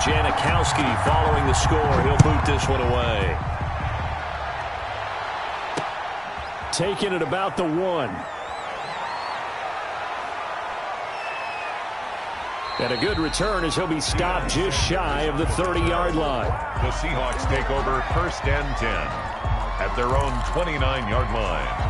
Jdawg following the score. He'll boot this one away. Taking it about the 1. And a good return as he'll be stopped just shy of the 30-yard line. The Seahawks take over 1st and 10 at their own 29-yard line.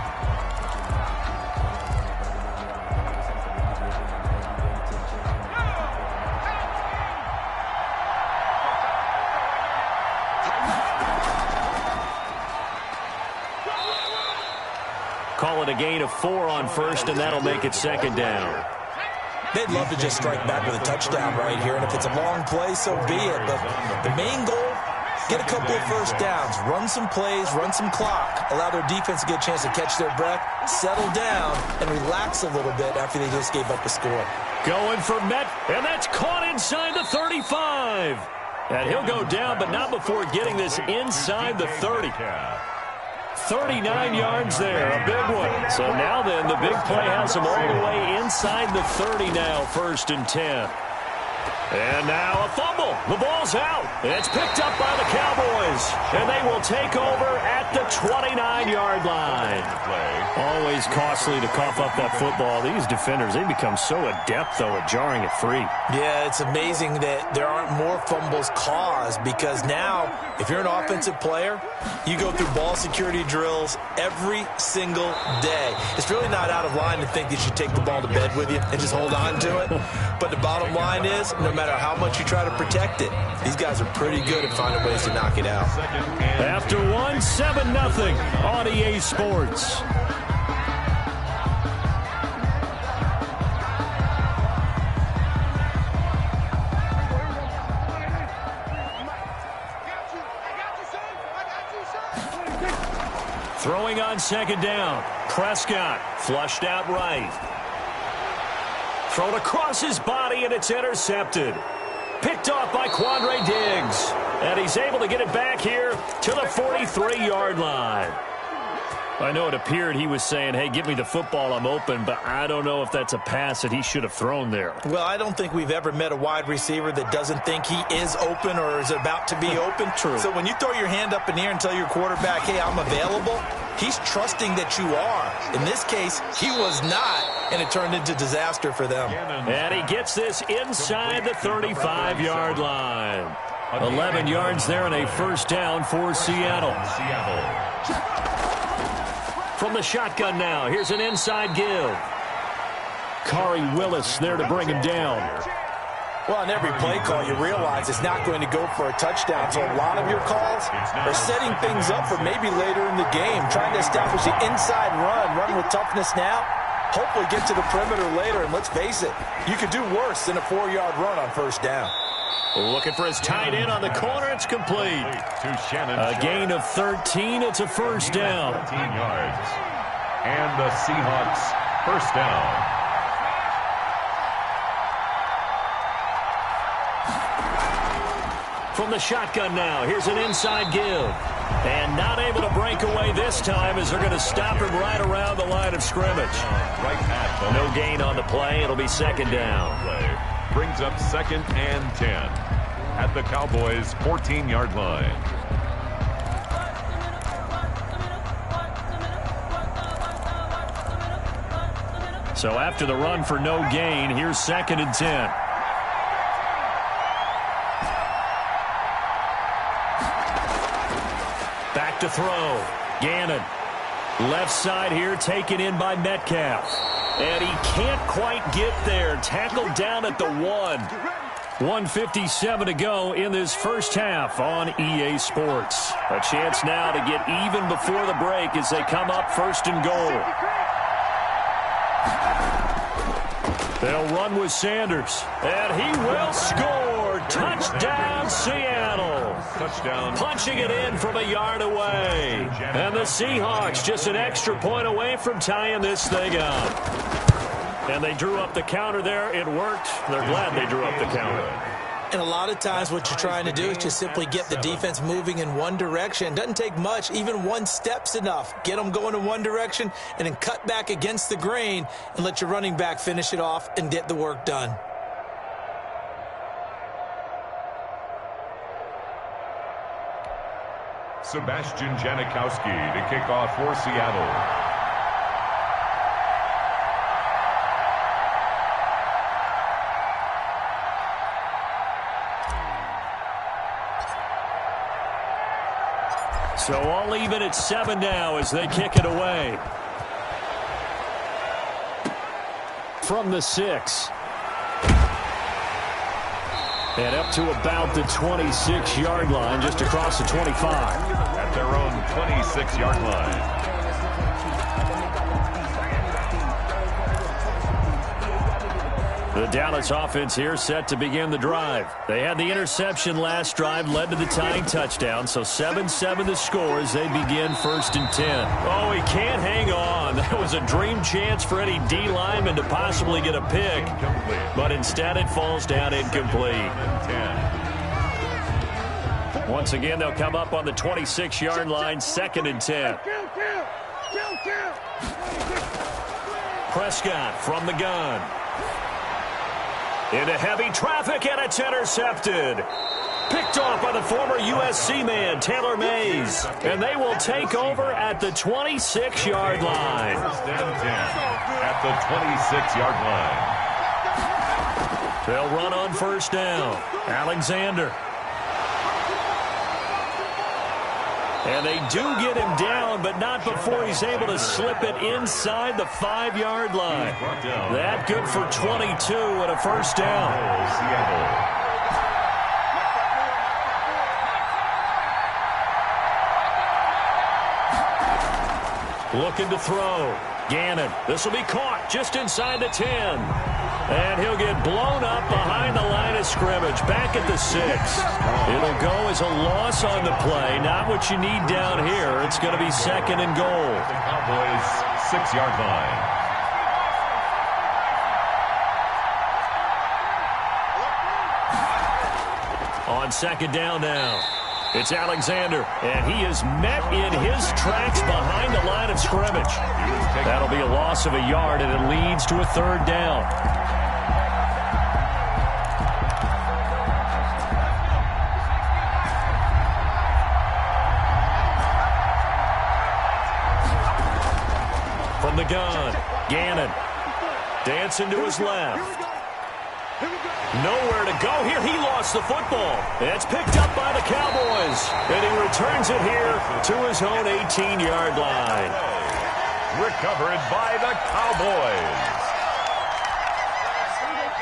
Call it a gain of 4 on 1st, and that'll make it 2nd down. They'd love to just strike back with a touchdown right here, and if it's a long play, so be it. But the main goal, get a couple of 1st downs, run some plays, run some clock, allow their defense to get a chance to catch their breath, settle down, and relax a little bit after they just gave up a score. Going for Met, and that's caught inside the 35. And he'll go down, but not before getting this inside the 30. 39 yards there, a big one. So now then, the big play has him all the way inside the 30 now, 1st and 10. And now a fumble. The ball's out. It's picked up by the Cowboys. And they will take over at the 29-yard line. Always costly to cough up that football. These defenders, they become so adept, though, at jarring it free. Yeah, it's amazing that there aren't more fumbles caused, because now, if you're an offensive player, you go through ball security drills every single day. It's really not out of line to think that you take the ball to bed with you and just hold on to it. But the bottom line is, no matter how much you try to protect it, these guys are pretty good at finding ways to knock it out. After 1, 7-0 on EA Sports. Throwing on 2nd down. Prescott flushed out right. Thrown across his body, and it's intercepted. Picked off by Quandre Diggs. And he's able to get it back here to the 43-yard line. I know it appeared he was saying, hey, give me the football, I'm open, but I don't know if that's a pass that he should have thrown there. Well, I don't think we've ever met a wide receiver that doesn't think he is open or is about to be open. True. So when you throw your hand up in the air and tell your quarterback, hey, I'm available, he's trusting that you are. In this case, he was not, and it turned into disaster for them. And he gets this inside the 35-yard line. 11 yards there and a 1st down for Seattle. From the shotgun now, here's an inside give. Khari Willis there to bring him down. Well, on every play call, you realize it's not going to go for a touchdown. So a lot of your calls are setting things up for maybe later in the game, trying to establish the inside run with toughness now, hopefully get to the perimeter later. And let's face it, you could do worse than a 4-yard run on 1st down. Looking for his tight end on the corner. It's complete. A gain of 13. It's a 1st down. 13 yards. And the Seahawks 1st down. From the shotgun now, here's an inside give. And not able to break away this time as they're going to stop him right around the line of scrimmage. No gain on the play. It'll be 2nd down. Brings up 2nd and 10 at the Cowboys' 14-yard line. So after the run for no gain, here's 2nd and 10. Back to throw. Gannon. Left side here, taken in by Metcalf. And he can't quite get there. Tackled down at the 1. 1:57 to go in this 1st half on EA Sports. A chance now to get even before the break as they come up 1st and goal. They'll run with Sanders. And he will score. Touchdown, Seattle. Touchdown. Punching it in from a yard away. And the Seahawks just an extra point away from tying this thing up. And they drew up the counter there. It worked. They're glad they drew up the counter. And a lot of times what you're trying to do is just simply get the defense moving in one direction. Doesn't take much. Even 1 step's enough. Get them going in one direction and then cut back against the grain and let your running back finish it off and get the work done. Sebastian Janikowski to kick off for Seattle. So all even at 7 now as they kick it away. From the 6. And up to about the 26-yard line, just across the 25. At their own 26-yard line. The Dallas offense here set to begin the drive. They had the interception last drive, led to the tying touchdown, so 7-7 the score as they begin 1st and 10. Oh, he can't hang on. That was a dream chance for any D lineman to possibly get a pick, but instead it falls down incomplete. Once again, they'll come up on the 26-yard line, 2nd and 10. Prescott from the gun. Into heavy traffic, and it's intercepted. Picked off by the former USC man, Taylor Mays. And they will take over at the 26-yard line. 1st and 10 at the 26-yard line. They'll run on 1st down. Alexander. And they do get him down, but not before he's able to slip it inside the 5-yard line. That good for 22 and a 1st down. Looking to throw. Gannon. This will be caught just inside the 10. And he'll get blown up behind the line of scrimmage, back at the 6. It'll go as a loss on the play. Not what you need down here. It's going to be 2nd and goal. The Cowboys' 6-yard line. On 2nd down now. It's Alexander, and he is met in his tracks behind the line of scrimmage. That'll be a loss of a yard, and it leads to a 3rd down. From the gun, Gannon. Dancing to his left. Nowhere to go here. He lost the football. It's picked up by the Cowboys. And he returns it here to his own 18-yard line. Recovered by the Cowboys.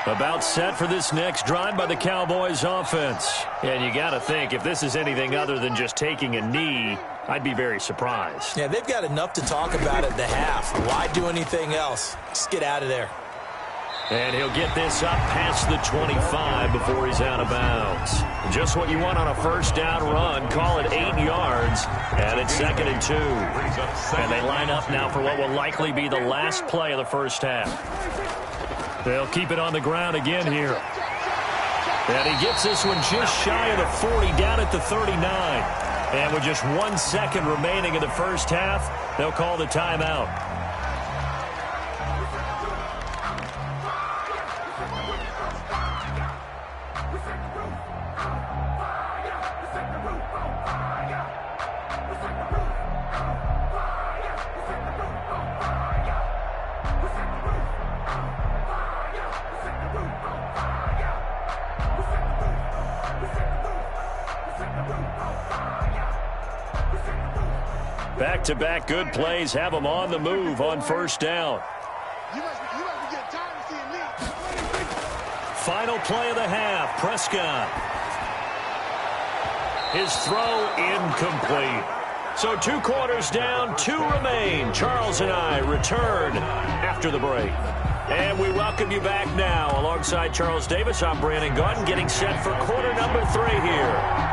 About set for this next drive by the Cowboys offense. And you got to think, if this is anything other than just taking a knee, I'd be very surprised. Yeah, they've got enough to talk about at the half. Why do anything else? Just get out of there. And he'll get this up past the 25 before he's out of bounds. Just what you want on a 1st down run. Call it 8 yards. And it's 2nd and 2. And they line up now for what will likely be the last play of the 1st half. They'll keep it on the ground again here. And he gets this one just shy of the 40, down at the 39. And with just 1 second remaining in the 1st half, they'll call the timeout. Back-to-back good plays have them on the move on 1st down. Final play of the half, Prescott. His throw incomplete. So 2 quarters down, 2 remain. Charles and I return after the break. And we welcome you back now. Alongside Charles Davis, I'm Brandon Gaudin, getting set for quarter number 3 here.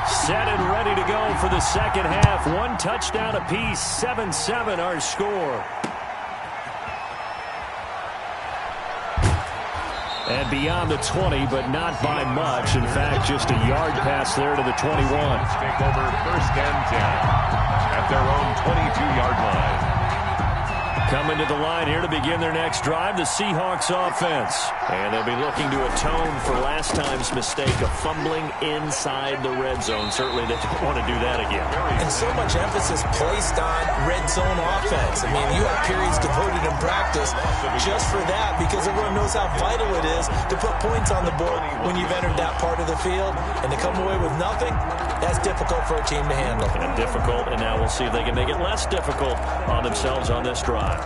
Set and ready to go for the 2nd half. 1 touchdown apiece, 7-7 our score. And beyond the 20, but not by much. In fact, just a yard pass there to the 21. Take over 1st and 10 at their own 22-yard line. Coming to the line here to begin their next drive, the Seahawks offense. And they'll be looking to atone for last time's mistake of fumbling inside the red zone. Certainly they don't want to do that again. And so much emphasis placed on red zone offense. I mean, you have periods devoted in practice just for that because everyone knows how vital it is to put points on the board when you've entered that part of the field. And to come away with nothing, that's difficult for a team to handle. And difficult, and now we'll see if they can make it less difficult on themselves on this drive.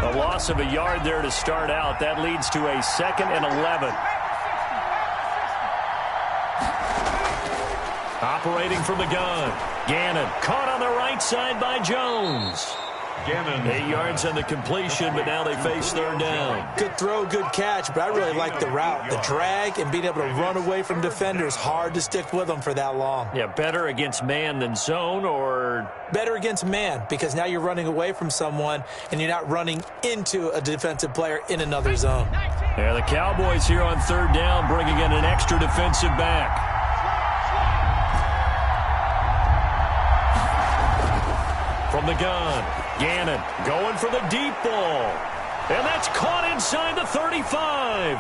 A loss of a yard there to start out. That leads to a 2nd and 11. Operating from the gun. Gannon caught on the right side by Jones. Gannon. 8 yards on the completion, but now they face 3rd down. Good throw, good catch, but I really like the route. The drag and being able to run away from defenders. Hard to stick with them for that long. Yeah, better against man than zone, or better against man, because now you're running away from someone and you're not running into a defensive player in another zone. Yeah, the Cowboys here on 3rd down bringing in an extra defensive back. From the gun, Gannon going for the deep ball. And that's caught inside the 35.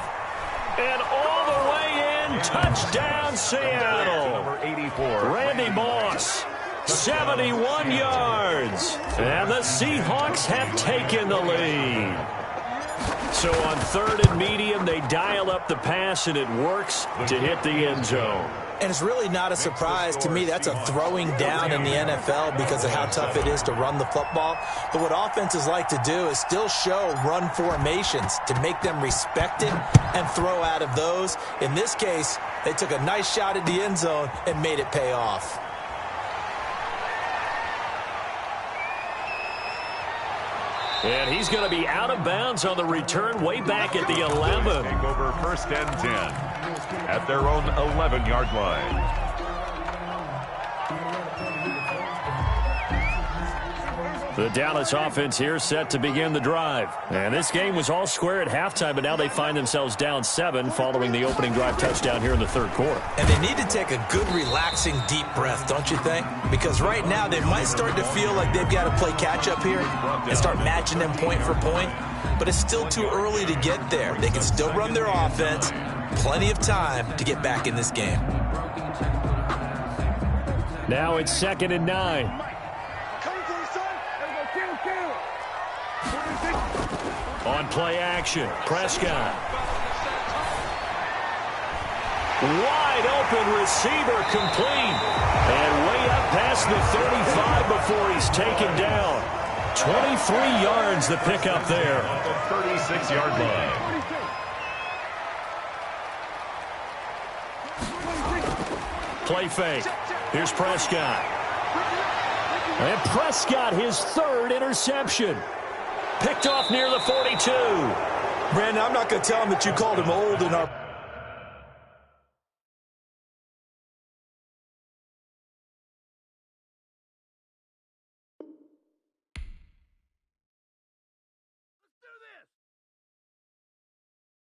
And all the way in, touchdown Seattle. Number 84. Randy Moss, 71 yards. And the Seahawks have taken the lead. So on 3rd and medium, they dial up the pass, and it works to hit the end zone. And it's really not a surprise to me. That's a throwing down in the NFL because of how tough it is to run the football. But what offenses like to do is still show run formations to make them respected and throw out of those. In this case, they took a nice shot at the end zone and made it pay off. And he's going to be out of bounds on the return way back at the 11. Take over 1st and 10 at their own 11-yard line. The Dallas offense here set to begin the drive. And this game was all square at halftime, but now they find themselves down 7 following the opening drive touchdown here in the 3rd quarter. And they need to take a good, relaxing, deep breath, don't you think? Because right now they might start to feel like they've got to play catch-up here and start matching them point for point. But it's still too early to get there. They can still run their offense. Plenty of time to get back in this game. Now it's 2nd and 9. On play action, Prescott. Wide open receiver complete. And way up past the 35 before he's taken down. 23 yards the pickup there. At the 36-yard line. Play fake. Here's Prescott. And Prescott, his 3rd interception. Picked off near the 42. Brandon, I'm not going to tell him that you called him old in our